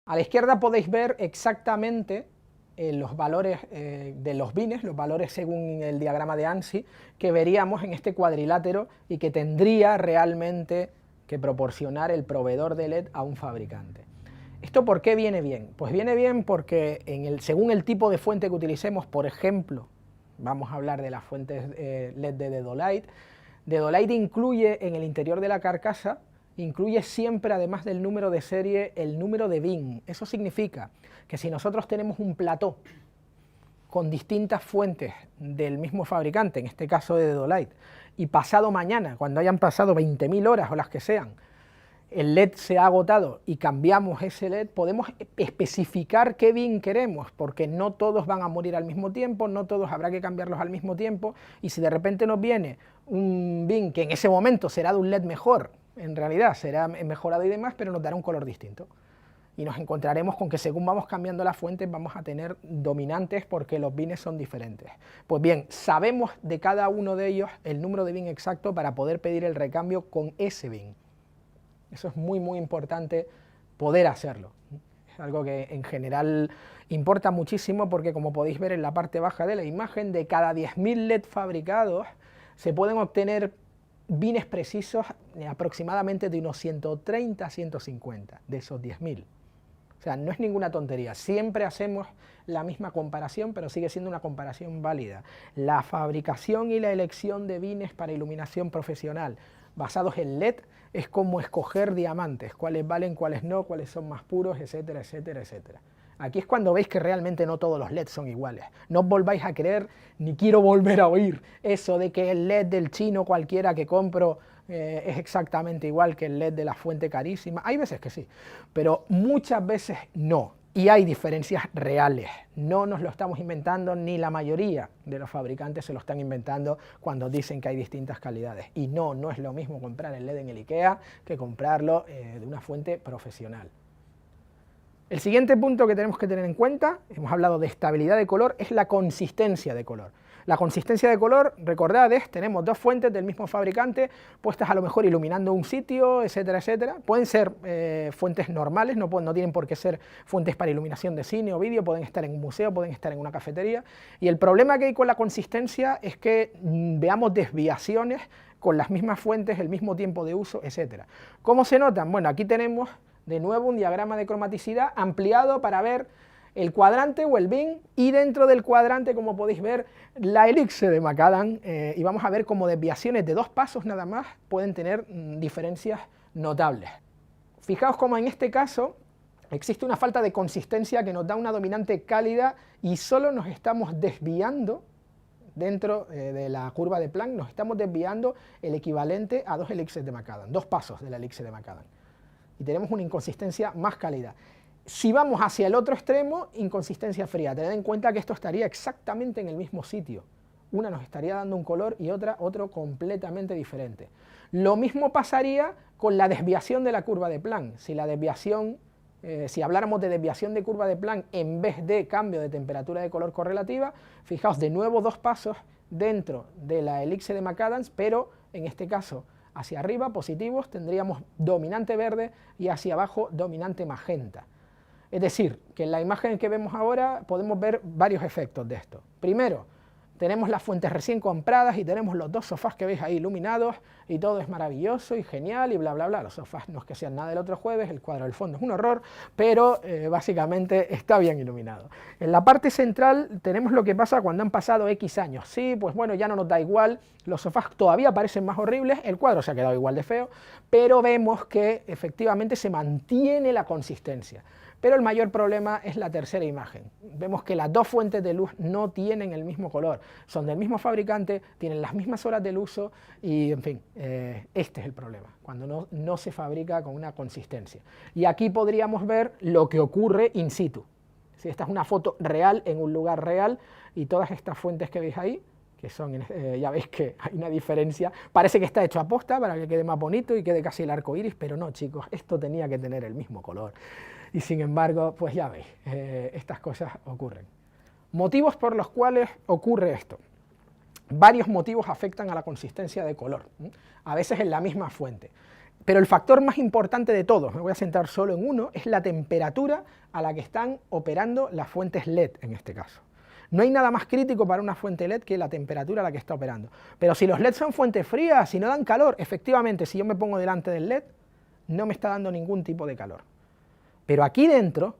A la izquierda podéis ver exactamente los valores de los bines, los valores según el diagrama de ANSI, que veríamos en este cuadrilátero y que tendría realmente que proporcionar el proveedor de LED a un fabricante. ¿Esto por qué viene bien? Pues viene bien porque según el tipo de fuente que utilicemos, por ejemplo, vamos a hablar de las fuentes LED de Dedolight. Dedolight incluye en el interior de la carcasa, incluye siempre, además del número de serie, el número de bin. Eso significa que si nosotros tenemos un plató con distintas fuentes del mismo fabricante, en este caso de Dedolight, y pasado mañana, cuando hayan pasado 20.000 horas o las que sean, el LED se ha agotado y cambiamos ese LED, podemos especificar qué bin queremos, porque no todos van a morir al mismo tiempo, no todos habrá que cambiarlos al mismo tiempo, y si de repente nos viene un bin que en ese momento será de un LED mejor, en realidad será mejorado y demás, pero nos dará un color distinto. Y nos encontraremos con que según vamos cambiando las fuentes vamos a tener dominantes porque los bines son diferentes. Pues bien, sabemos de cada uno de ellos el número de bin exacto para poder pedir el recambio con ese bin. Eso es muy muy importante poder hacerlo. Es algo que en general importa muchísimo porque, como podéis ver en la parte baja de la imagen, de cada 10.000 LED fabricados se pueden obtener bines precisos aproximadamente de unos 130 a 150 de esos 10.000. O sea, no es ninguna tontería, siempre hacemos la misma comparación, pero sigue siendo una comparación válida. La fabricación y la elección de bines para iluminación profesional basados en LED es como escoger diamantes, cuáles valen, cuáles no, cuáles son más puros, etcétera, etcétera, etcétera. Aquí es cuando veis que realmente no todos los LEDs son iguales. No os volváis a creer, ni quiero volver a oír eso de que el LED del chino cualquiera que compro es exactamente igual que el LED de la fuente carísima. Hay veces que sí, pero muchas veces no. Y hay diferencias reales. No nos lo estamos inventando, ni la mayoría de los fabricantes se lo están inventando cuando dicen que hay distintas calidades. Y no, no es lo mismo comprar el LED en el IKEA que comprarlo de una fuente profesional. El siguiente punto que tenemos que tener en cuenta, hemos hablado de estabilidad de color, es la consistencia de color. La consistencia de color, recordad, tenemos dos fuentes del mismo fabricante, puestas a lo mejor iluminando un sitio, etcétera, etcétera. Pueden ser fuentes normales, no tienen por qué ser fuentes para iluminación de cine o vídeo, pueden estar en un museo, pueden estar en una cafetería. Y el problema que hay con la consistencia es que veamos desviaciones con las mismas fuentes, el mismo tiempo de uso, etcétera. ¿Cómo se notan? Bueno, aquí tenemos de nuevo un diagrama de cromaticidad ampliado para ver el cuadrante o el bin, y dentro del cuadrante, como podéis ver, la elipse de Macadam, y vamos a ver cómo desviaciones de 2 pasos nada más pueden tener diferencias notables. Fijaos cómo en este caso existe una falta de consistencia que nos da una dominante cálida y solo nos estamos desviando dentro de la curva de Planck, nos estamos desviando el equivalente a 2 elipses de Macadam, 2 pasos de la elipse de Macadam. Y tenemos una inconsistencia más cálida. Si vamos hacia el otro extremo, inconsistencia fría. Tened en cuenta que esto estaría exactamente en el mismo sitio. Una nos estaría dando un color y otra otro completamente diferente. Lo mismo pasaría con la desviación de la curva de Planck. Si la desviación, si habláramos de desviación de curva de Planck en vez de cambio de temperatura de color correlativa, fijaos, de nuevo 2 pasos dentro de la elipse de Macadam, pero en este caso hacia arriba, positivos, tendríamos dominante verde y hacia abajo dominante magenta. Es decir, que en la imagen que vemos ahora podemos ver varios efectos de esto. Primero, tenemos las fuentes recién compradas y tenemos los 2 sofás que veis ahí iluminados y todo es maravilloso y genial y bla bla bla. Los sofás no es que sean nada del otro jueves, el cuadro del fondo es un horror, pero básicamente está bien iluminado. En la parte central tenemos lo que pasa cuando han pasado X años. Sí, pues bueno, ya no nos da igual, los sofás todavía parecen más horribles, el cuadro se ha quedado igual de feo, pero vemos que efectivamente se mantiene la consistencia. Pero el mayor problema es la tercera imagen. Vemos que las 2 fuentes de luz no tienen el mismo color, son del mismo fabricante, tienen las mismas horas del uso y, en fin, este es el problema, cuando no se fabrica con una consistencia. Y aquí podríamos ver lo que ocurre in situ. Si esta es una foto real en un lugar real y todas estas fuentes que veis ahí, que son, ya veis que hay una diferencia, parece que está hecho a posta para que quede más bonito y quede casi el arco iris, pero no, chicos, esto tenía que tener el mismo color. Y sin embargo, pues ya veis, estas cosas ocurren. Motivos por los cuales ocurre esto. Varios motivos afectan a la consistencia de color, a veces en la misma fuente. Pero el factor más importante de todos, me voy a centrar solo en uno, es la temperatura a la que están operando las fuentes LED en este caso. No hay nada más crítico para una fuente LED que la temperatura a la que está operando. Pero si los LED son fuentes frías, si no dan calor, efectivamente, si yo me pongo delante del LED, no me está dando ningún tipo de calor. Pero aquí dentro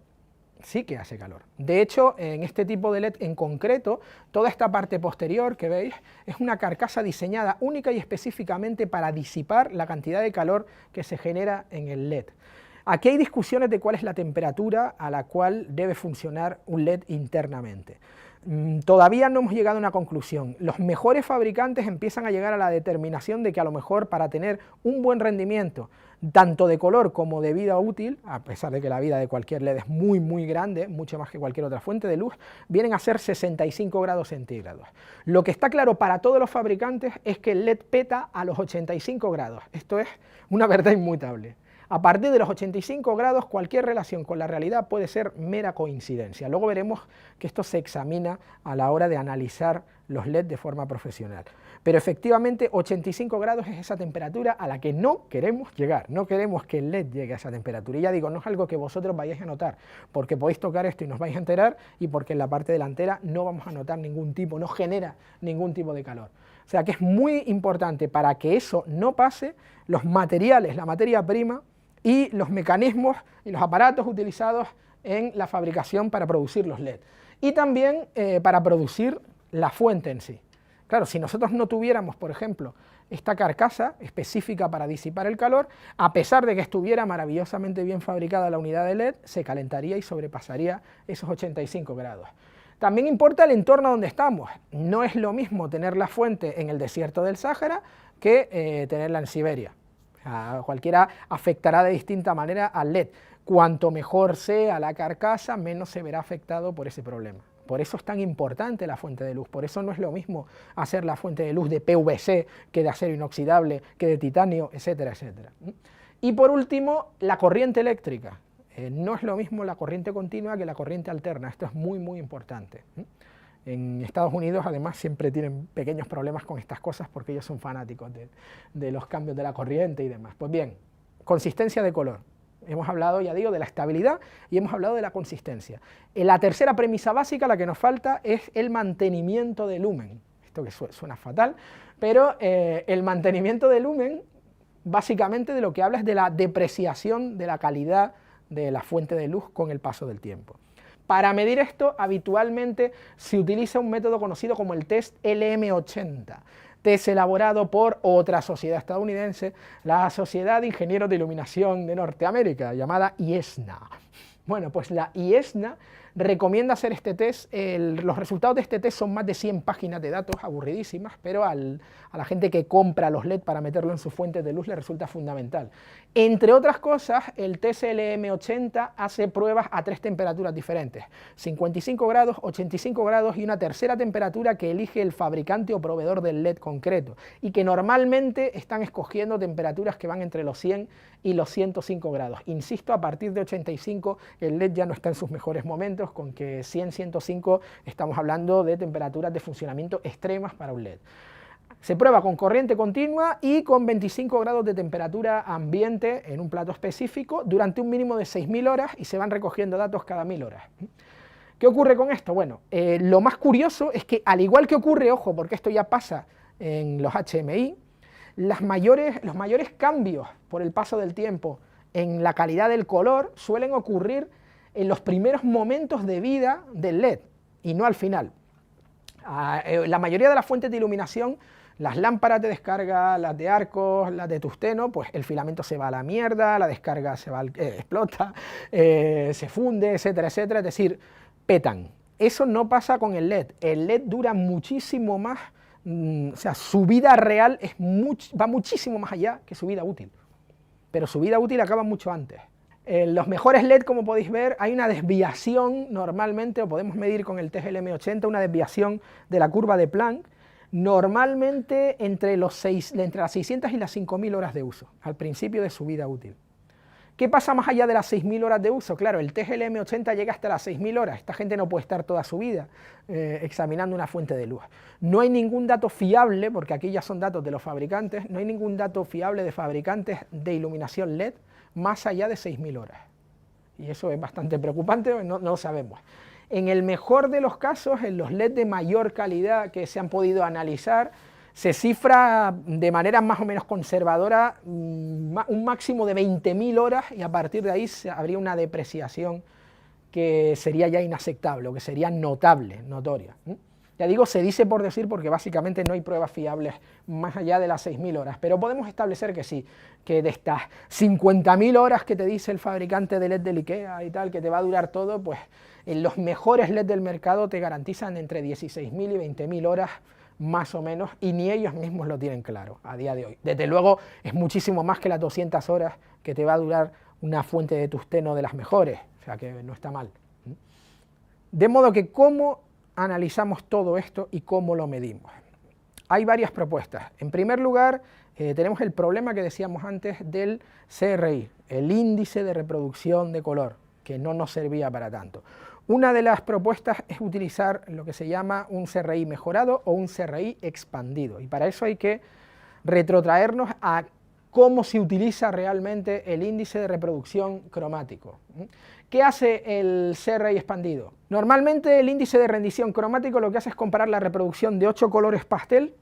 sí que hace calor. De hecho, en este tipo de LED en concreto, toda esta parte posterior que veis es una carcasa diseñada única y específicamente para disipar la cantidad de calor que se genera en el LED. Aquí hay discusiones de cuál es la temperatura a la cual debe funcionar un LED internamente. Todavía no hemos llegado a una conclusión. Los mejores fabricantes empiezan a llegar a la determinación de que a lo mejor para tener un buen rendimiento, tanto de color como de vida útil, a pesar de que la vida de cualquier LED es muy grande, mucho más que cualquier otra fuente de luz, vienen a ser 65 grados centígrados. Lo que está claro para todos los fabricantes es que el LED peta a los 85 grados. Esto es una verdad inmutable. A partir de los 85 grados, cualquier relación con la realidad puede ser mera coincidencia. Luego veremos que esto se examina a la hora de analizar los LED de forma profesional. Pero efectivamente 85 grados es esa temperatura a la que no queremos llegar, no queremos que el LED llegue a esa temperatura. Y ya digo, no es algo que vosotros vayáis a notar, porque podéis tocar esto y nos vais a enterar, y porque en la parte delantera no vamos a notar ningún tipo, no genera ningún tipo de calor. O sea que es muy importante para que eso no pase, los materiales, la materia prima, y los mecanismos y los aparatos utilizados en la fabricación para producir los LED. Y también para producir la fuente en sí. Claro, si nosotros no tuviéramos, por ejemplo, esta carcasa específica para disipar el calor, a pesar de que estuviera maravillosamente bien fabricada la unidad de LED, se calentaría y sobrepasaría esos 85 grados. También importa el entorno donde estamos. No es lo mismo tener la fuente en el desierto del Sáhara que tenerla en Siberia. Cualquiera afectará de distinta manera al LED. Cuanto mejor sea la carcasa, menos se verá afectado por ese problema. Por eso es tan importante la fuente de luz, por eso no es lo mismo hacer la fuente de luz de PVC que de acero inoxidable, que de titanio, etcétera, etcétera. Y por último, la corriente eléctrica. No es lo mismo la corriente continua que la corriente alterna, esto es muy importante. En Estados Unidos, además, siempre tienen pequeños problemas con estas cosas porque ellos son fanáticos de los cambios de la corriente y demás. Pues bien, consistencia de color. Hemos hablado, ya digo, de la estabilidad y hemos hablado de la consistencia. La tercera premisa básica, la que nos falta, es el mantenimiento de lumen. Esto que suena fatal, pero el mantenimiento de lumen, básicamente de lo que habla es de la depreciación de la calidad de la fuente de luz con el paso del tiempo. Para medir esto, habitualmente se utiliza un método conocido como el test LM80, test elaborado por otra sociedad estadounidense, la Sociedad de Ingenieros de Iluminación de Norteamérica, llamada IESNA. Bueno, pues la IESNA recomienda hacer este test. Los resultados de este test son más de 100 páginas de datos, aburridísimas, pero a la gente que compra los LED para meterlo en sus fuentes de luz le resulta fundamental. Entre otras cosas, el test LM80 hace pruebas a 3 temperaturas diferentes, 55 grados, 85 grados y una tercera temperatura que elige el fabricante o proveedor del LED concreto, y que normalmente están escogiendo temperaturas que van entre los 100 y los 105 grados. Insisto, a partir de 85 el LED ya no está en sus mejores momentos, con que 100, 105 estamos hablando de temperaturas de funcionamiento extremas para un LED. Se prueba con corriente continua y con 25 grados de temperatura ambiente en un plato específico durante un mínimo de 6.000 horas y se van recogiendo datos cada 1.000 horas. ¿Qué ocurre con esto? Bueno, lo más curioso es que, al igual que ocurre, ojo, porque esto ya pasa en los HMI, los mayores cambios por el paso del tiempo en la calidad del color suelen ocurrir en los primeros momentos de vida del LED y no al final. La mayoría de las fuentes de iluminación, las lámparas de descarga, las de arcos, las de tungsteno, pues el filamento se va a la mierda, la descarga explota, se funde, etcétera, etcétera, es decir, petan. Eso no pasa con el LED. El LED dura muchísimo más, o sea, su vida real va muchísimo más allá que su vida útil, pero su vida útil acaba mucho antes. En los mejores LED, como podéis ver, hay una desviación normalmente, o podemos medir con el test LM80, una desviación de la curva de Planck, normalmente entre las 600 y las 5.000 horas de uso, al principio de su vida útil. ¿Qué pasa más allá de las 6.000 horas de uso? Claro, el TGL M80 llega hasta las 6.000 horas. Esta gente no puede estar toda su vida examinando una fuente de luz. No hay ningún dato fiable, porque aquí ya son datos de los fabricantes, no hay ningún dato fiable de fabricantes de iluminación LED más allá de 6.000 horas. Y eso es bastante preocupante, no lo sabemos. En el mejor de los casos, en los LED de mayor calidad que se han podido analizar, se cifra de manera más o menos conservadora un máximo de 20.000 horas y a partir de ahí habría una depreciación que sería ya inaceptable o que sería notable, notoria. Ya digo, se dice por decir porque básicamente no hay pruebas fiables más allá de las 6.000 horas, pero podemos establecer que sí, que de estas 50.000 horas que te dice el fabricante de LED del IKEA y tal, que te va a durar todo, pues en los mejores LED del mercado te garantizan entre 16.000 y 20.000 horas más o menos, y ni ellos mismos lo tienen claro a día de hoy. Desde luego es muchísimo más que las 200 horas que te va a durar una fuente de tungsteno de las mejores, o sea que no está mal. De modo que, ¿cómo analizamos todo esto y cómo lo medimos? Hay varias propuestas. En primer lugar, tenemos el problema que decíamos antes del CRI, el índice de reproducción de color, que no nos servía para tanto. Una de las propuestas es utilizar lo que se llama un CRI mejorado o un CRI expandido, y para eso hay que retrotraernos a cómo se utiliza realmente el índice de reproducción cromático. ¿Qué hace el CRI expandido? Normalmente el índice de rendición cromático lo que hace es comparar la reproducción de 8 colores pastel,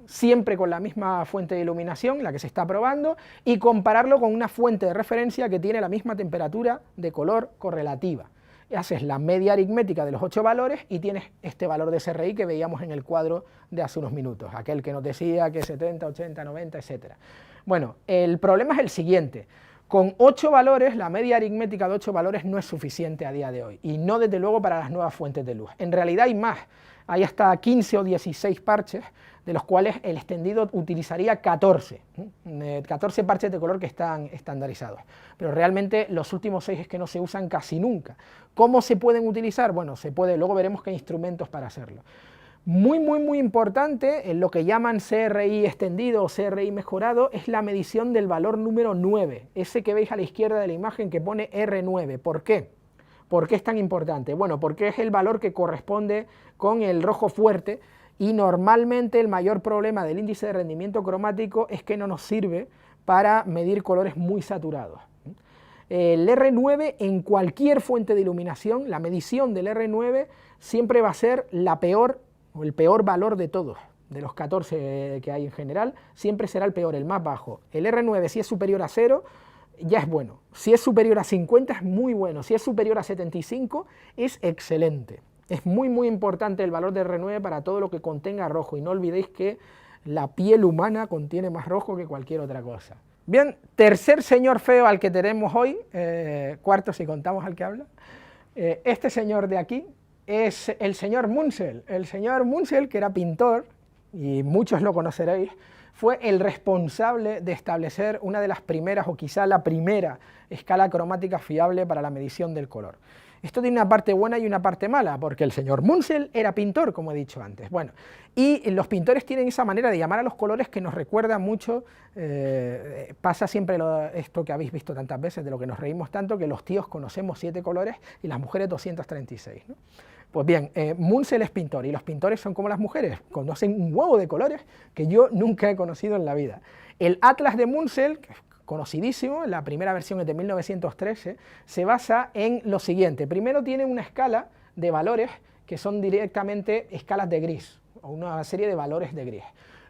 siempre con la misma fuente de iluminación, la que se está probando, y compararlo con una fuente de referencia que tiene la misma temperatura de color correlativa. Haces la media aritmética de los 8 valores y tienes este valor de CRI que veíamos en el cuadro de hace unos minutos, aquel que nos decía que 70, 80, 90, etc. Bueno, el problema es el siguiente: con 8 valores, la media aritmética de 8 valores no es suficiente a día de hoy, y no desde luego para las nuevas fuentes de luz. En realidad hay más, hay hasta 15 o 16 parches, de los cuales el extendido utilizaría 14 parches de color que están estandarizados, pero realmente los últimos 6 es que no se usan casi nunca. ¿Cómo se pueden utilizar? Bueno, se puede, luego veremos que hay instrumentos para hacerlo. Muy importante, en lo que llaman CRI extendido o CRI mejorado, es la medición del valor número 9, ese que veis a la izquierda de la imagen que pone R9. ¿Por qué? ¿Por qué es tan importante? Bueno, porque es el valor que corresponde con el rojo fuerte, y normalmente el mayor problema del índice de rendimiento cromático es que no nos sirve para medir colores muy saturados. El R9 en cualquier fuente de iluminación, la medición del R9 siempre va a ser la peor o el peor valor de todos, de los 14 que hay en general, siempre será el peor, el más bajo. El R9, si es superior a 0, ya es bueno, si es superior a 50 es muy bueno, si es superior a 75 es excelente. Es muy importante el valor de R9 para todo lo que contenga rojo, y no olvidéis que la piel humana contiene más rojo que cualquier otra cosa. Bien, tercer señor feo al que tenemos hoy, cuarto si contamos al que habla. Este señor de aquí es el señor Munsell. El señor Munsell, que era pintor, y muchos lo conoceréis, fue el responsable de establecer una de las primeras, o quizá la primera, escala cromática fiable para la medición del color. Esto tiene una parte buena y una parte mala, porque el señor Munsell era pintor, como he dicho antes. Bueno, y los pintores tienen esa manera de llamar a los colores que nos recuerda mucho, pasa siempre esto que habéis visto tantas veces, de lo que nos reímos tanto, que los tíos conocemos 7 colores y las mujeres 236, ¿no? Pues bien, Munsell es pintor, y los pintores son como las mujeres, conocen un huevo de colores que yo nunca he conocido en la vida. El Atlas de Munsell, que es conocidísimo, la primera versión es de 1913, se basa en lo siguiente. Primero tiene una escala de valores que son directamente escalas de gris, o una serie de valores de gris.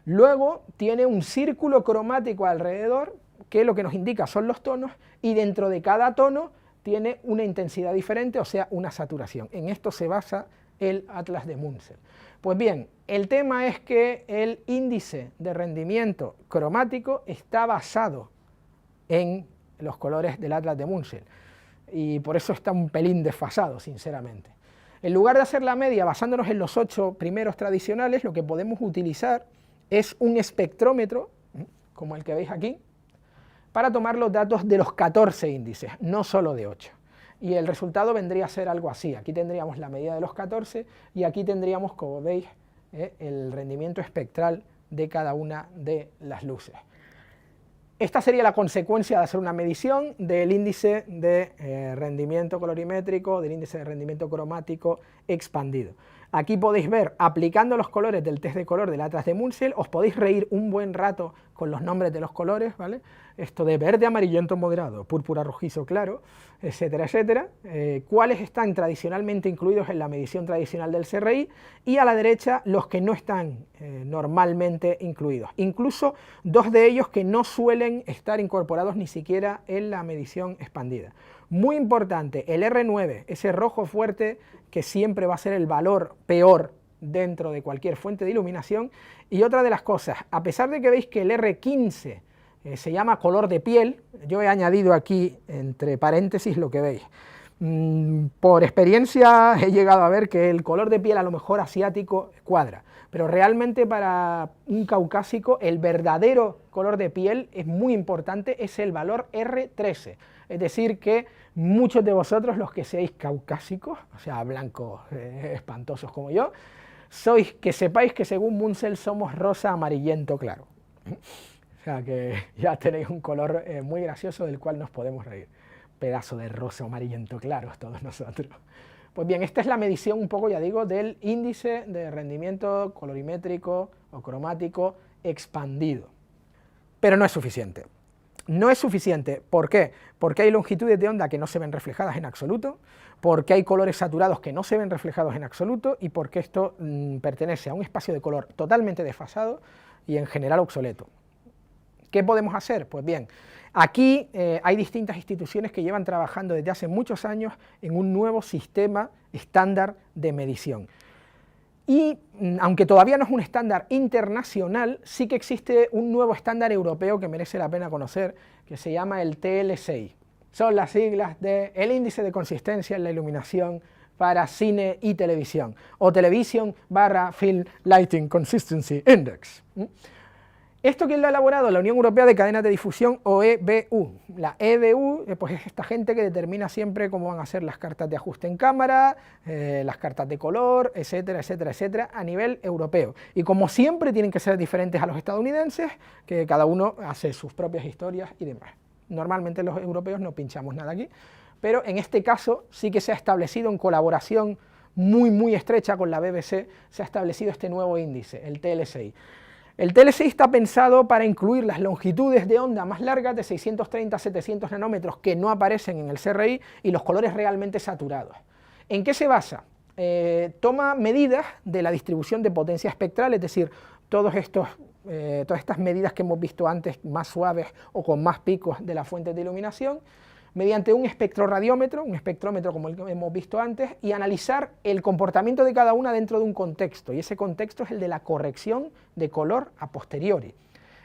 Luego tiene un círculo cromático alrededor, que lo que nos indica son los tonos, y dentro de cada tono tiene una intensidad diferente, o sea, una saturación. En esto se basa el Atlas de Munsell. Pues bien, el tema es que el índice de rendimiento cromático está basado en los colores del Atlas de Munsell, y por eso está un pelín desfasado, sinceramente. En lugar de hacer la media basándonos en los 8 primeros tradicionales, lo que podemos utilizar es un espectrómetro, como el que veis aquí, para tomar los datos de los 14 índices, no solo de 8. Y el resultado vendría a ser algo así. Aquí tendríamos la medida de los 14 y aquí tendríamos, como veis, el rendimiento espectral de cada una de las luces. Esta sería la consecuencia de hacer una medición del índice de rendimiento colorimétrico, del índice de rendimiento cromático expandido. Aquí podéis ver, aplicando los colores del test de color del Atlas de Munsell, os podéis reír un buen rato con los nombres de los colores, ¿vale? Esto de verde amarillento moderado, púrpura rojizo claro, etcétera, etcétera, cuáles están tradicionalmente incluidos en la medición tradicional del CRI, y a la derecha los que no están normalmente incluidos, incluso dos de ellos que no suelen estar incorporados ni siquiera en la medición expandida. Muy importante, el R9, ese rojo fuerte que siempre va a ser el valor peor dentro de cualquier fuente de iluminación. Y otra de las cosas, a pesar de que veis que el R15 se llama color de piel, yo he añadido aquí entre paréntesis lo que veis. Por experiencia he llegado a ver que el color de piel a lo mejor asiático cuadra, pero realmente para un caucásico el verdadero color de piel es muy importante, es el valor R13, es decir que muchos de vosotros, los que seáis caucásicos, o sea blancos espantosos como yo, que sepáis que según Munsell somos rosa amarillento claro. O sea que ya tenéis un color muy gracioso del cual nos podemos reír. Pedazo de rosa amarillento claro todos nosotros. Pues bien, esta es la medición un poco, ya digo, del índice de rendimiento colorimétrico o cromático expandido. Pero no es suficiente. No es suficiente, ¿por qué? Porque hay longitudes de onda que no se ven reflejadas en absoluto, porque hay colores saturados que no se ven reflejados en absoluto y porque esto pertenece a un espacio de color totalmente desfasado y en general obsoleto. ¿Qué podemos hacer? Pues bien, aquí hay distintas instituciones que llevan trabajando desde hace muchos años en un nuevo sistema estándar de medición. Y aunque todavía no es un estándar internacional, sí que existe un nuevo estándar europeo que merece la pena conocer, que se llama el TLSI. Son las siglas del Índice de Consistencia en la Iluminación para Cine y Televisión, o Television/Film Lighting Consistency Index. ¿Esto quién lo ha elaborado? La Unión Europea de Cadenas de Difusión, o EBU. La EBU pues es esta gente que determina siempre cómo van a ser las cartas de ajuste en cámara, las cartas de color, etcétera, etcétera, etcétera, a nivel europeo. Y como siempre tienen que ser diferentes a los estadounidenses, que cada uno hace sus propias historias y demás. Normalmente los europeos no pinchamos nada aquí, pero en este caso sí que se ha establecido en colaboración muy estrecha con la BBC, se ha establecido este nuevo índice, el TLSI. El TLSI está pensado para incluir las longitudes de onda más largas de 630 a 700 nanómetros que no aparecen en el CRI y los colores realmente saturados. ¿En qué se basa? Toma medidas de la distribución de potencia espectral, es decir, todas estas medidas que hemos visto antes, más suaves o con más picos de la fuente de iluminación, mediante un espectroradiómetro, un espectrómetro como el que hemos visto antes, y analizar el comportamiento de cada una dentro de un contexto, y ese contexto es el de la corrección de color a posteriori.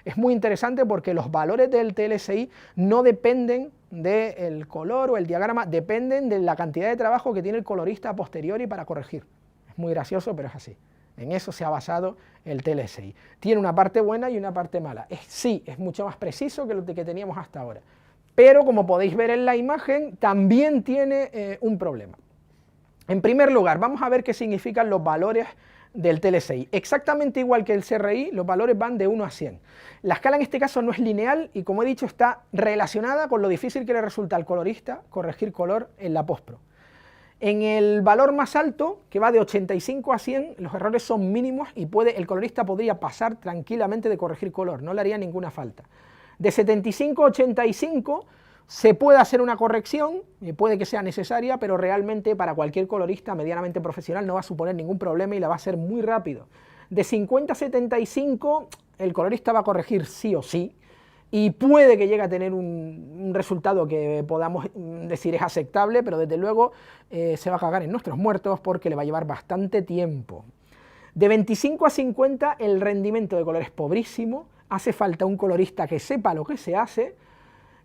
Es muy interesante porque los valores del TLSI no dependen del color o el diagrama, dependen de la cantidad de trabajo que tiene el colorista a posteriori para corregir. Es muy gracioso, pero es así. En eso se ha basado el TLSI. Tiene una parte buena y una parte mala. Sí, es mucho más preciso que lo que teníamos hasta ahora. Pero como podéis ver en la imagen, también tiene un problema. En primer lugar, vamos a ver qué significan los valores del TLSI. Exactamente igual que el CRI, los valores van de 1 a 100. La escala en este caso no es lineal y, como he dicho, está relacionada con lo difícil que le resulta al colorista corregir color en la postpro. En el valor más alto, que va de 85 a 100, los errores son mínimos y el colorista podría pasar tranquilamente de corregir color, no le haría ninguna falta. De 75 a 85 se puede hacer una corrección, puede que sea necesaria, pero realmente para cualquier colorista medianamente profesional no va a suponer ningún problema y la va a hacer muy rápido. De 50 a 75 el colorista va a corregir sí o sí, y puede que llegue a tener un resultado que podamos decir es aceptable, pero desde luego se va a cagar en nuestros muertos porque le va a llevar bastante tiempo. De 25 a 50 el rendimiento de color es pobrísimo, hace falta un colorista que sepa lo que se hace,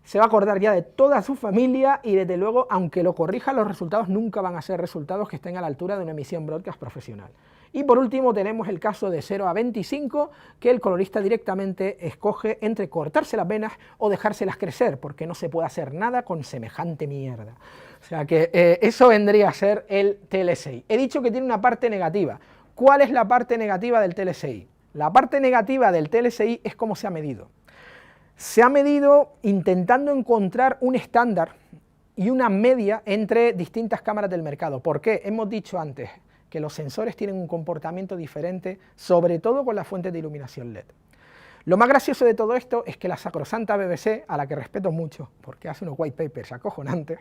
se va a acordar ya de toda su familia y desde luego, aunque lo corrija, los resultados nunca van a ser resultados que estén a la altura de una emisión broadcast profesional. Y por último tenemos el caso de 0 a 25, que el colorista directamente escoge entre cortarse las venas o dejárselas crecer, porque no se puede hacer nada con semejante mierda. O sea que eso vendría a ser el TLSI. He dicho que tiene una parte negativa. ¿Cuál es la parte negativa del TLSI? La parte negativa del TLSI es cómo se ha medido. Se ha medido intentando encontrar un estándar y una media entre distintas cámaras del mercado. ¿Por qué? Hemos dicho antes que los sensores tienen un comportamiento diferente, sobre todo con las fuentes de iluminación LED. Lo más gracioso de todo esto es que la sacrosanta BBC, a la que respeto mucho, porque hace unos white papers acojonantes,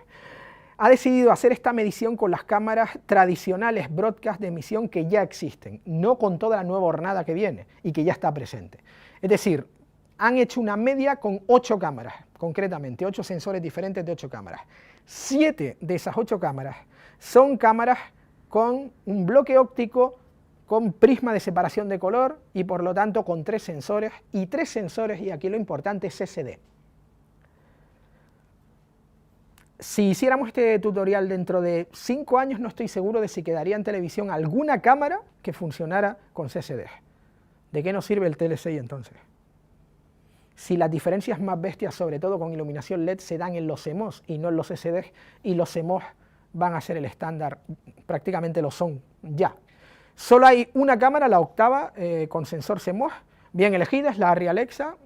ha decidido hacer esta medición con las cámaras tradicionales broadcast de emisión que ya existen, no con toda la nueva hornada que viene y que ya está presente. Es decir, han hecho una media con 8 cámaras, concretamente 8 sensores diferentes de 8 cámaras. 7 de esas 8 cámaras son cámaras con un bloque óptico con prisma de separación de color y por lo tanto con 3 sensores, y 3 sensores, y aquí lo importante, es SD. Si hiciéramos este tutorial dentro de 5 años, no estoy seguro de si quedaría en televisión alguna cámara que funcionara con CSD. ¿De qué nos sirve el TLSI entonces? Si las diferencias más bestias, sobre todo con iluminación LED, se dan en los CMOS y no en los SD, y los CMOS van a ser el estándar, prácticamente lo son ya. Solo hay una cámara, la octava, con sensor CMOS, bien elegida, es la Arri Alexa,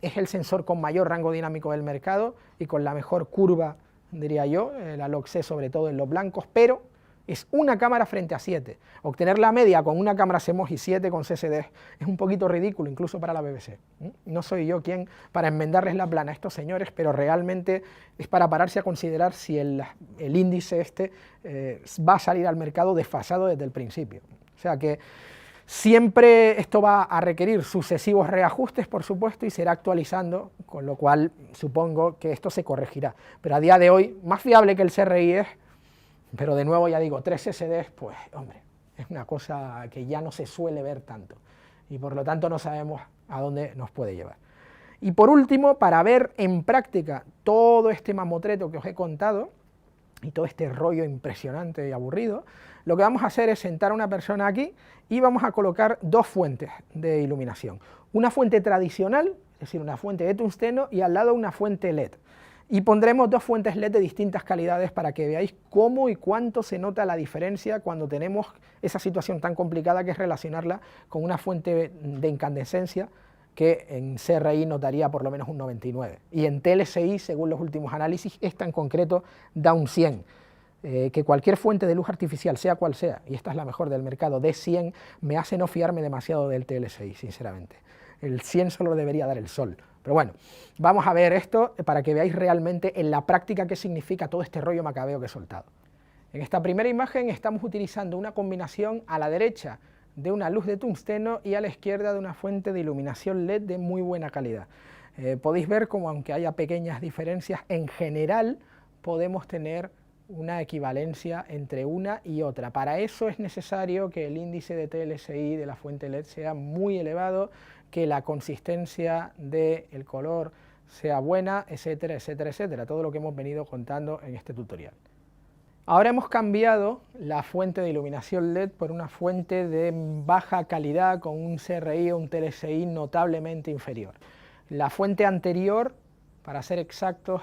es el sensor con mayor rango dinámico del mercado y con la mejor curva, diría yo, la LOC-C sobre todo en los blancos, pero es una cámara frente a 7. Obtener la media con una cámara CMOS y 7 con CSD es un poquito ridículo, incluso para la BBC. No soy yo quien para enmendarles la plana a estos señores, pero realmente es para pararse a considerar si el índice este va a salir al mercado desfasado desde el principio. O sea que siempre esto va a requerir sucesivos reajustes, por supuesto, y se irá actualizando, con lo cual supongo que esto se corregirá. Pero a día de hoy, más fiable que el CRI es, pero de nuevo ya digo, 3 SDs, pues hombre, es una cosa que ya no se suele ver tanto, y por lo tanto no sabemos a dónde nos puede llevar. Y por último, para ver en práctica todo este mamotreto que os he contado, y todo este rollo impresionante y aburrido, lo que vamos a hacer es sentar a una persona aquí y vamos a colocar 2 fuentes de iluminación. Una fuente tradicional, es decir, una fuente de tungsteno, y al lado una fuente LED. Y pondremos 2 fuentes LED de distintas calidades para que veáis cómo y cuánto se nota la diferencia cuando tenemos esa situación tan complicada que es relacionarla con una fuente de incandescencia que en CRI notaría por lo menos un 99, y en TLSI, según los últimos análisis, esta en concreto da un 100. Que cualquier fuente de luz artificial, sea cual sea, y esta es la mejor del mercado, de 100, me hace no fiarme demasiado del TLSI, sinceramente. El 100 solo debería dar el sol. Pero bueno, vamos a ver esto para que veáis realmente en la práctica qué significa todo este rollo macabeo que he soltado. En esta primera imagen estamos utilizando una combinación a la derecha de una luz de tungsteno y a la izquierda de una fuente de iluminación LED de muy buena calidad. Podéis ver como, aunque haya pequeñas diferencias, en general podemos tener una equivalencia entre una y otra. Para eso es necesario que el índice de TLSI de la fuente LED sea muy elevado, que la consistencia del color sea buena, etcétera, etcétera, etcétera, todo lo que hemos venido contando en este tutorial. Ahora hemos cambiado la fuente de iluminación LED por una fuente de baja calidad con un CRI o un TLSI notablemente inferior. La fuente anterior, para ser exactos,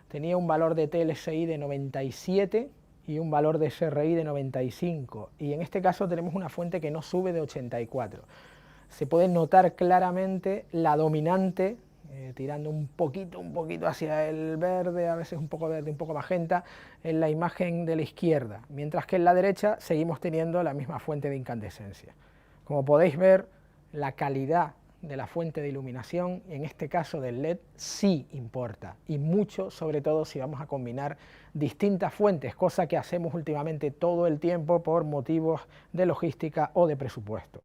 tenía un valor de TLSI de 97 y un valor de CRI de 95, y en este caso tenemos una fuente que no sube de 84. Se puede notar claramente la dominante, tirando un poquito hacia el verde, a veces un poco verde, un poco magenta, en la imagen de la izquierda, mientras que en la derecha seguimos teniendo la misma fuente de incandescencia. Como podéis ver, la calidad de la fuente de iluminación, en este caso del LED, sí importa, y mucho, sobre todo si vamos a combinar distintas fuentes, cosa que hacemos últimamente todo el tiempo por motivos de logística o de presupuesto.